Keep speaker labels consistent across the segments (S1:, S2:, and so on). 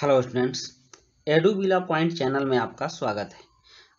S1: Hello students, एडुविला point channel में आपका स्वागत है।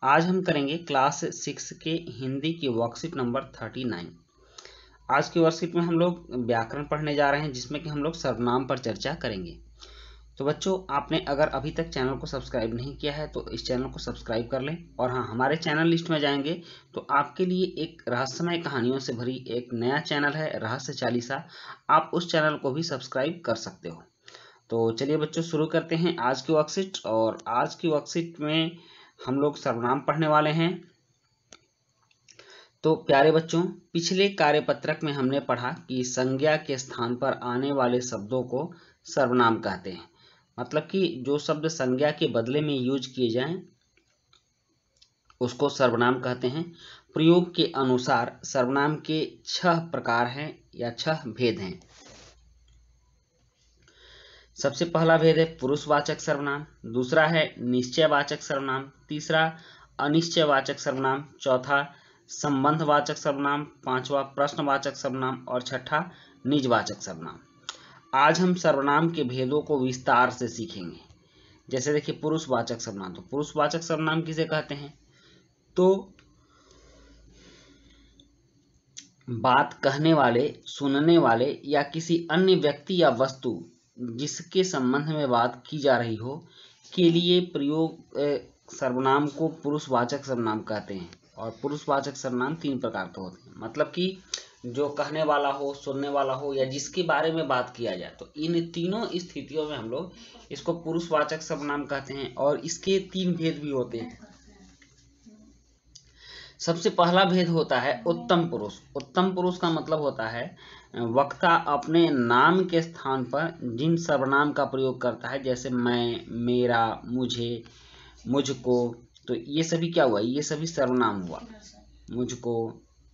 S1: आज हम करेंगे क्लास 6 के हिंदी की वर्कशीट नंबर 39। आज की वर्कशीट में हम लोग व्याकरण पढ़ने जा रहे हैं, जिसमें कि हम लोग सर्वनाम पर चर्चा करेंगे। तो बच्चों, आपने अगर अभी तक चैनल को सब्सक्राइब नहीं किया है तो इस चैनल को सब्सक्राइब कर लें। और हाँ, हमारे चैनल लिस्ट में जाएंगे तो आपके लिए एक रहस्यमय कहानियों से भरी एक नया चैनल है, रहस्य चालीसा। आप उस चैनल को भी सब्सक्राइब कर सकते हो। तो चलिए बच्चों, शुरू करते हैं आज की वर्कशीट। और आज की वर्कशीट में हम लोग सर्वनाम पढ़ने वाले हैं। तो प्यारे बच्चों, पिछले कार्यपत्रक में हमने पढ़ा कि संज्ञा के स्थान पर आने वाले शब्दों को सर्वनाम कहते हैं। मतलब कि जो शब्द संज्ञा के बदले में यूज किए जाएं उसको सर्वनाम कहते हैं। प्रयोग के अनुसार सर्वनाम के 6 प्रकार हैं या 6 भेद हैं। सबसे पहला भेद है पुरुषवाचक सर्वनाम, दूसरा है निश्चयवाचक सर्वनाम, तीसरा अनिश्चयवाचक सर्वनाम, चौथा संबंधवाचक सर्वनाम, पांचवा प्रश्नवाचक सर्वनाम और छठा निजवाचक सर्वनाम। आज हम सर्वनाम के भेदों को विस्तार से सीखेंगे। जैसे देखिए, पुरुषवाचक सर्वनाम। तो पुरुषवाचक सर्वनाम किसे कहते हैं? तो बात कहने वाले, सुनने वाले या किसी अन्य व्यक्ति या वस्तु जिसके संबंध में बात की जा रही हो के लिए प्रयोग सर्वनाम को पुरुषवाचक सर्वनाम कहते हैं। और पुरुषवाचक सर्वनाम 3 प्रकार के होते हैं। मतलब कि जो कहने वाला हो, सुनने वाला हो या जिसके बारे में बात किया जाए, तो इन तीनों स्थितियों में हम लोग इसको पुरुषवाचक सर्वनाम कहते हैं। और इसके 3 भेद भी होते हैं। सबसे पहला भेद होता है उत्तम पुरुष। उत्तम पुरुष का मतलब होता है वक्ता अपने नाम के स्थान पर जिन सर्वनाम का प्रयोग करता है, जैसे मैं, मेरा, मुझे, मुझको। तो ये सभी क्या हुआ? ये सभी सर्वनाम हुआ। मुझको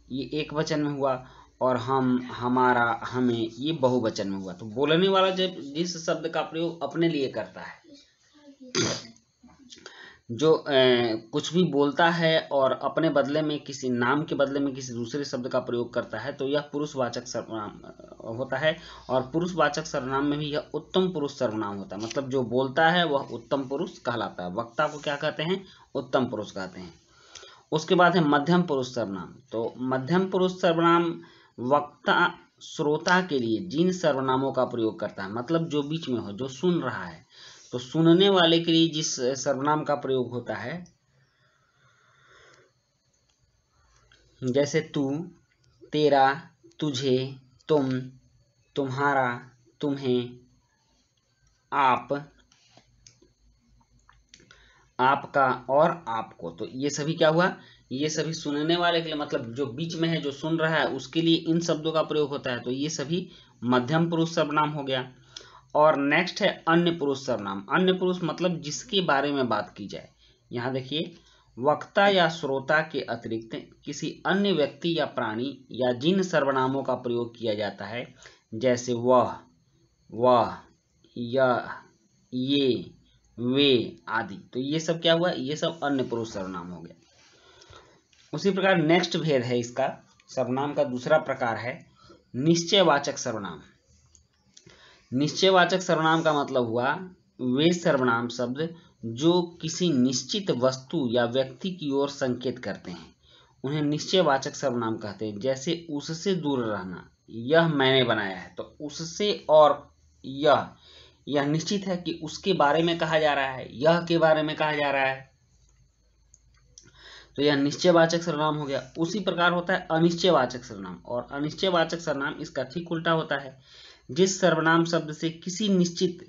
S1: ये एक वचन में हुआ, और हम, हमारा, हमें ये बहुवचन में हुआ। तो बोलने वाला जब जिस शब्द का प्रयोग अपने लिए करता है, जो कुछ भी बोलता है और अपने बदले में, किसी नाम के बदले में किसी दूसरे शब्द का प्रयोग करता है, तो यह पुरुषवाचक सर्वनाम होता है। और पुरुषवाचक सर्वनाम में भी यह उत्तम पुरुष सर्वनाम होता है। मतलब जो बोलता है वह उत्तम पुरुष कहलाता है। वक्ता को क्या कहते हैं? उत्तम पुरुष कहते हैं। उसके बाद है मध्यम पुरुष सर्वनाम। तो मध्यम पुरुष सर्वनाम वक्ता श्रोता के लिए जिन सर्वनामों का प्रयोग करता है, मतलब जो बीच में हो, जो सुन रहा है, तो सुनने वाले के लिए जिस सर्वनाम का प्रयोग होता है, जैसे तू, तेरा, तुझे, तुम, तुम्हारा, तुम्हें, आप, आपका और आपको। तो ये सभी क्या हुआ? ये सभी सुनने वाले के लिए, मतलब जो बीच में है, जो सुन रहा है, उसके लिए इन शब्दों का प्रयोग होता है। तो ये सभी मध्यम पुरुष सर्वनाम हो गया। और नेक्स्ट है अन्य पुरुष सर्वनाम। अन्य पुरुष मतलब जिसके बारे में बात की जाए। यहाँ देखिए, वक्ता या श्रोता के अतिरिक्त किसी अन्य व्यक्ति या प्राणी या जिन सर्वनामों का प्रयोग किया जाता है, जैसे वह, यह, ये, वे आदि। तो ये सब क्या हुआ? ये सब अन्य पुरुष सर्वनाम हो गया। उसी प्रकार नेक्स्ट भेद है इसका, सर्वनाम का दूसरा प्रकार है निश्चयवाचक सर्वनाम। निश्चयवाचक सर्वनाम का मतलब हुआ वे सर्वनाम शब्द जो किसी निश्चित वस्तु या व्यक्ति की ओर संकेत करते हैं, उन्हें निश्चयवाचक सर्वनाम कहते हैं। जैसे उससे दूर रहना, यह मैंने बनाया है। तो उससे और यह निश्चित है कि उसके बारे में कहा जा रहा है, यह के बारे में कहा जा रहा है। तो यह निश्चयवाचक सर्वनाम हो गया। उसी प्रकार होता है अनिश्चयवाचक सर्वनाम। और अनिश्चयवाचक सर्वनाम इसका ठीक उल्टा होता है, जिस सर्वनाम शब्द से किसी निश्चित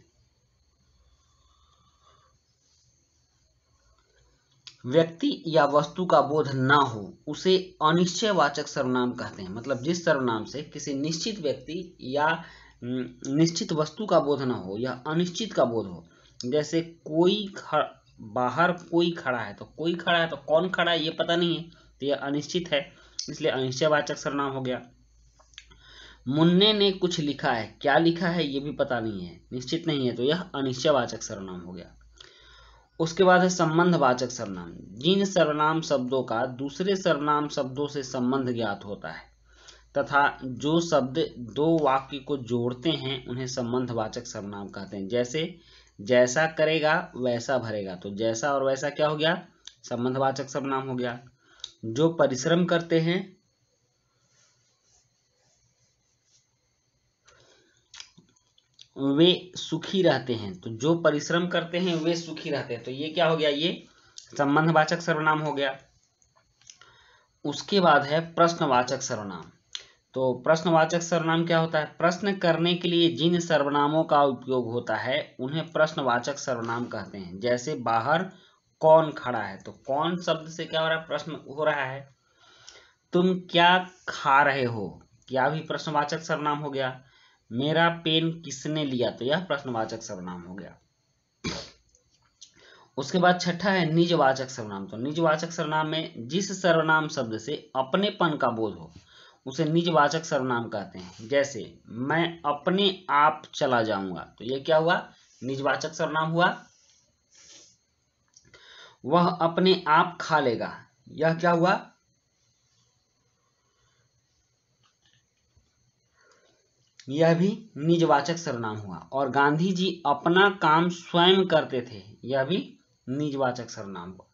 S1: व्यक्ति या वस्तु का बोध ना हो, उसे अनिश्चयवाचक सर्वनाम कहते हैं। मतलब जिस सर्वनाम से किसी निश्चित व्यक्ति या निश्चित वस्तु का बोध ना हो या अनिश्चित का बोध हो। जैसे बाहर कोई खड़ा है, तो कोई खड़ा है तो कौन खड़ा है ये पता नहीं है, तो यह अनिश्चित है, इसलिए अनिश्चयवाचक सर्वनाम हो गया। मुन्ने ने कुछ लिखा है, क्या लिखा है ये भी पता नहीं है, निश्चित नहीं है, तो यह अनिश्चयवाचक सर्वनाम हो गया। उसके बाद है संबंधवाचक सर्वनाम। जिन सर्वनाम शब्दों का दूसरे सर्वनाम शब्दों से संबंध ज्ञात होता है तथा जो शब्द दो वाक्य को जोड़ते हैं, उन्हें संबंधवाचक सर्वनाम कहते हैं। जैसे जैसा करेगा वैसा भरेगा, तो जैसा और वैसा क्या हो गया, संबंधवाचक सर्वनाम हो गया। जो परिश्रम करते हैं वे सुखी रहते हैं, तो जो परिश्रम करते हैं वे सुखी रहते हैं, तो ये क्या हो गया, ये संबंधवाचक सर्वनाम हो गया। उसके बाद है प्रश्नवाचक सर्वनाम। तो प्रश्नवाचक सर्वनाम क्या होता है, प्रश्न करने के लिए जिन सर्वनामों का उपयोग होता है उन्हें प्रश्नवाचक सर्वनाम कहते हैं। जैसे बाहर कौन खड़ा है, तो कौन शब्द से क्या हो रहा है, प्रश्न हो रहा है। तुम क्या खा रहे हो, क्या भी प्रश्नवाचक सर्वनाम हो गया। मेरा पेन किसने लिया, तो यह प्रश्नवाचक सर्वनाम हो गया। उसके बाद छठा है निजवाचक सर्वनाम। तो निजवाचक सर्वनाम में जिस सर्वनाम शब्द से अपनेपन का बोध हो उसे निजवाचक सर्वनाम कहते हैं। जैसे मैं अपने आप चला जाऊंगा, तो यह क्या हुआ, निजवाचक सर्वनाम हुआ। वह अपने आप खा लेगा, यह क्या हुआ, यह भी निजवाचक सर्वनाम हुआ। और गांधी जी अपना काम स्वयं करते थे, यह भी निजवाचक सर्वनाम हुआ।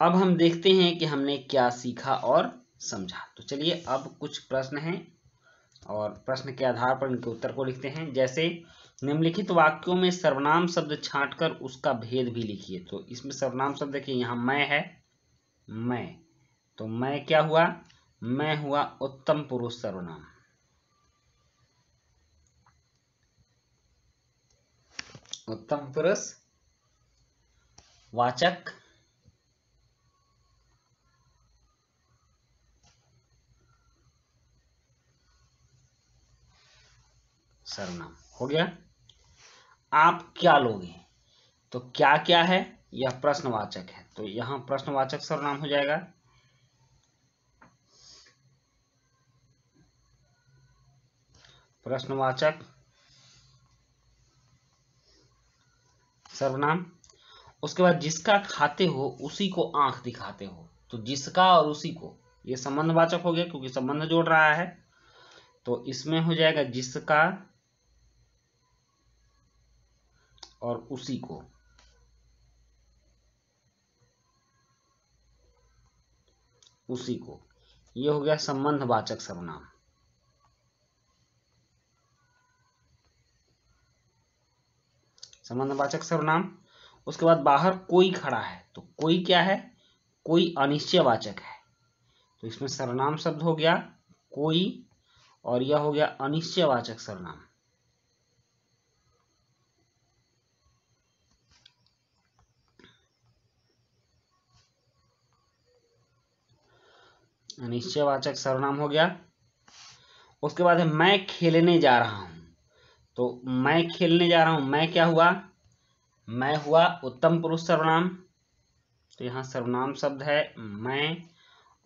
S1: अब हम देखते हैं कि हमने क्या सीखा और समझा। तो चलिए अब कुछ प्रश्न हैं और प्रश्न के आधार पर इनके उत्तर को लिखते हैं। जैसे निम्नलिखित वाक्यों में सर्वनाम शब्द छांटकर उसका भेद भी लिखिए। तो इसमें सर्वनाम शब्द देखिए, यहाँ मैं है, मैं, तो मैं क्या हुआ, मैं हुआ उत्तम पुरुष सर्वनाम। उत्तम पुरुष वाचक सर्वनाम हो गया। आप क्या लोगे, तो क्या क्या है, यह प्रश्नवाचक है, तो यहां प्रश्नवाचक सर्वनाम हो जाएगा। प्रश्नवाचक सर्वनाम। उसके बाद जिसका खाते हो उसी को आंख दिखाते हो, तो जिसका और उसी को, ये संबंधवाचक हो गया क्योंकि संबंध जोड़ रहा है, तो इसमें हो जाएगा जिसका और उसी को, उसी को, ये हो गया संबंधवाचक सर्वनाम। संबंधवाचक सर्वनाम। उसके बाद बाहर कोई खड़ा है, तो कोई क्या है, कोई अनिश्चयवाचक है, तो इसमें सर्वनाम शब्द हो गया कोई और यह हो गया अनिश्चयवाचक सर्वनाम। अनिश्चयवाचक सर्वनाम हो गया। उसके बाद है मैं खेलने जा रहा हूं, तो मैं खेलने जा रहा हूं, मैं क्या हुआ, मैं हुआ उत्तम पुरुष सर्वनाम, तो यहां सर्वनाम शब्द है मैं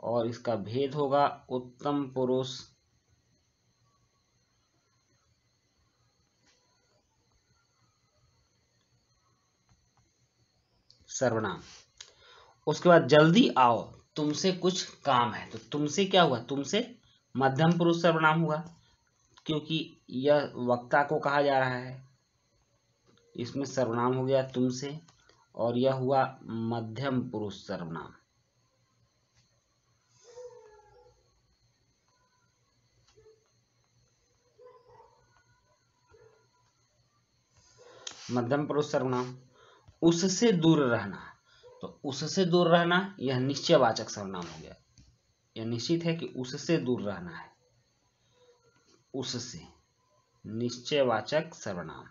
S1: और इसका भेद होगा उत्तम पुरुष सर्वनाम। उसके बाद जल्दी आओ तुमसे कुछ काम है, तो तुमसे क्या हुआ, तुमसे मध्यम पुरुष सर्वनाम हुआ क्योंकि यह वक्ता को कहा जा रहा है, इसमें सर्वनाम हो गया तुमसे और यह हुआ मध्यम पुरुष सर्वनाम। मध्यम पुरुष सर्वनाम। उससे दूर रहना, तो उससे दूर रहना यह निश्चयवाचक सर्वनाम हो गया, यह निश्चित है कि उससे दूर रहना है, उससे निश्चयवाचक सर्वनाम।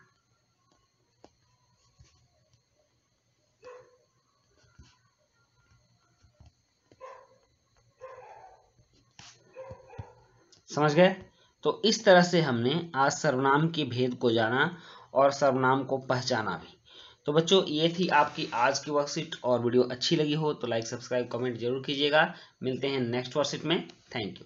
S1: समझ गए। तो इस तरह से हमने आज सर्वनाम के भेद को जाना और सर्वनाम को पहचाना भी। तो बच्चों ये थी आपकी आज की वर्कशीट, और वीडियो अच्छी लगी हो तो लाइक सब्सक्राइब कमेंट जरूर कीजिएगा। मिलते हैं नेक्स्ट वर्कशीट में। Thank you.